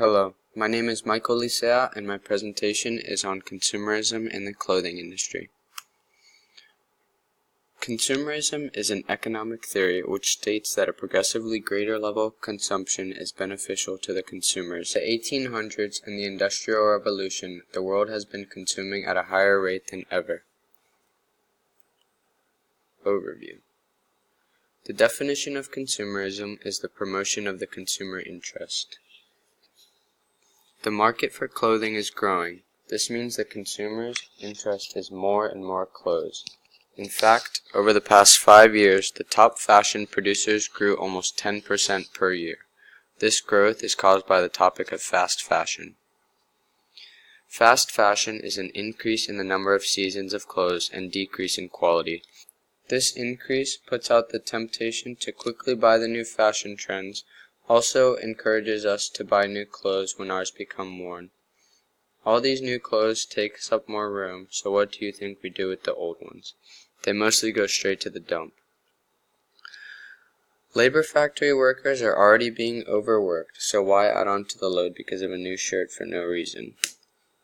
Hello, my name is Michael Licea and my presentation is on consumerism in the clothing industry. Consumerism is an economic theory which states that a progressively greater level of consumption is beneficial to the consumers. In the 1800s and the Industrial Revolution, the world has been consuming at a higher rate than ever. Overview. The definition of consumerism is the promotion of the consumer interest. The market for clothing is growing. This means the consumer's interest is more and more clothes. In fact, over the past 5 years, the top fashion producers grew almost 10% per year. This growth is caused by the topic of fast fashion. Fast fashion is an increase in the number of seasons of clothes and decrease in quality. This increase puts out the temptation to quickly buy the new fashion trends, also encourages us to buy new clothes when ours become worn. All these new clothes take up more room, so what do you think we do with the old ones? They mostly go straight to the dump. Labor factory workers are already being overworked, so why add on to the load because of a new shirt for no reason?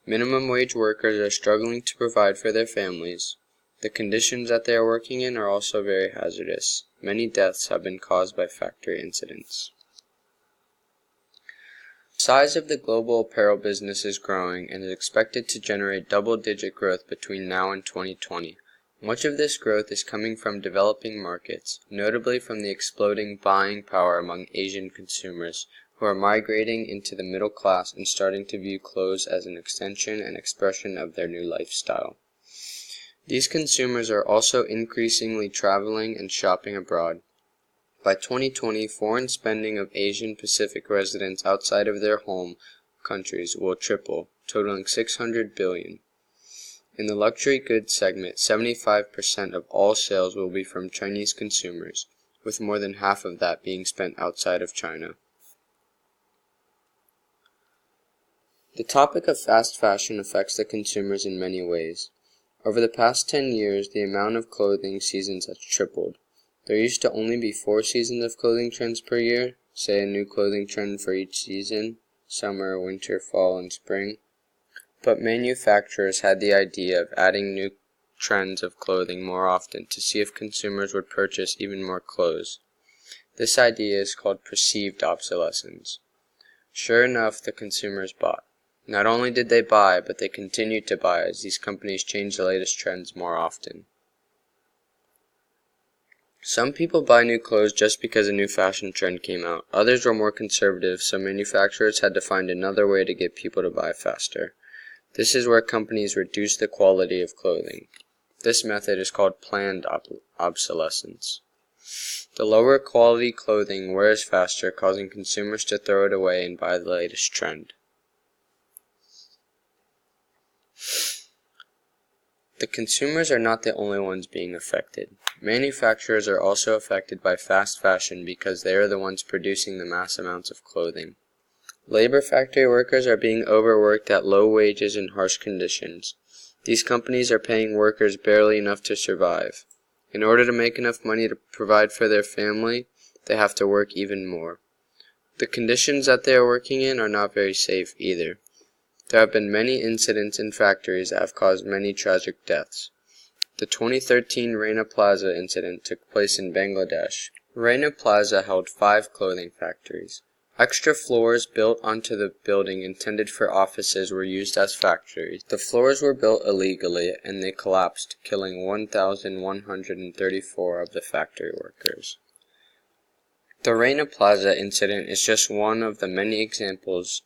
Minimum wage workers are struggling to provide for their families. The conditions that they are working in are also very hazardous. Many deaths have been caused by factory incidents. The size of the global apparel business is growing and is expected to generate double-digit growth between now and 2020. Much of this growth is coming from developing markets, notably from the exploding buying power among Asian consumers, who are migrating into the middle class and starting to view clothes as an extension and expression of their new lifestyle. These consumers are also increasingly traveling and shopping abroad. By 2020, foreign spending of Asian Pacific residents outside of their home countries will triple, totaling $600 billion. In the luxury goods segment, 75% of all sales will be from Chinese consumers, with more than half of that being spent outside of China. The topic of fast fashion affects the consumers in many ways. Over the past 10 years, the amount of clothing seasons has tripled. There used to only be 4 seasons of clothing trends per year, say a new clothing trend for each season, summer, winter, fall, and spring. But manufacturers had the idea of adding new trends of clothing more often to see if consumers would purchase even more clothes. This idea is called perceived obsolescence. Sure enough, the consumers bought. Not only did they buy, but they continued to buy as these companies changed the latest trends more often. Some people buy new clothes just because a new fashion trend came out. Others were more conservative, so manufacturers had to find another way to get people to buy faster. This is where companies reduce the quality of clothing. This method is called planned obsolescence. The lower quality clothing wears faster, causing consumers to throw it away and buy the latest trend. The consumers are not the only ones being affected. Manufacturers are also affected by fast fashion because they are the ones producing the mass amounts of clothing. Labor factory workers are being overworked at low wages and harsh conditions. These companies are paying workers barely enough to survive. In order to make enough money to provide for their family, they have to work even more. The conditions that they are working in are not very safe either. There have been many incidents in factories that have caused many tragic deaths. The 2013 Rana Plaza incident took place in Bangladesh. Rana Plaza held 5 clothing factories. Extra floors built onto the building intended for offices were used as factories. The floors were built illegally and they collapsed, killing 1,134 of the factory workers. The Rana Plaza incident is just one of the many examples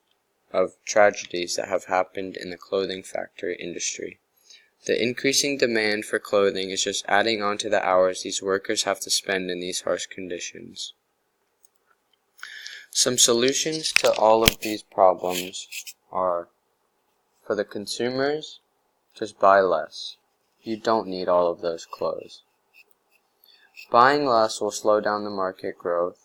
of tragedies that have happened in the clothing factory industry. The increasing demand for clothing is just adding on to the hours these workers have to spend in these harsh conditions. Some solutions to all of these problems are, for the consumers, just buy less. You don't need all of those clothes. Buying less will slow down the market growth,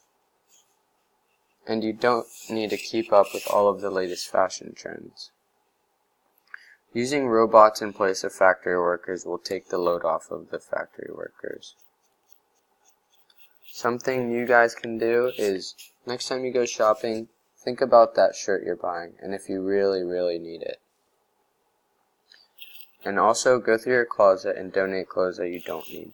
and you don't need to keep up with all of the latest fashion trends. Using robots in place of factory workers will take the load off of the factory workers. Something you guys can do is, next time you go shopping, think about that shirt you're buying and if you really, really need it. And also go through your closet and donate clothes that you don't need.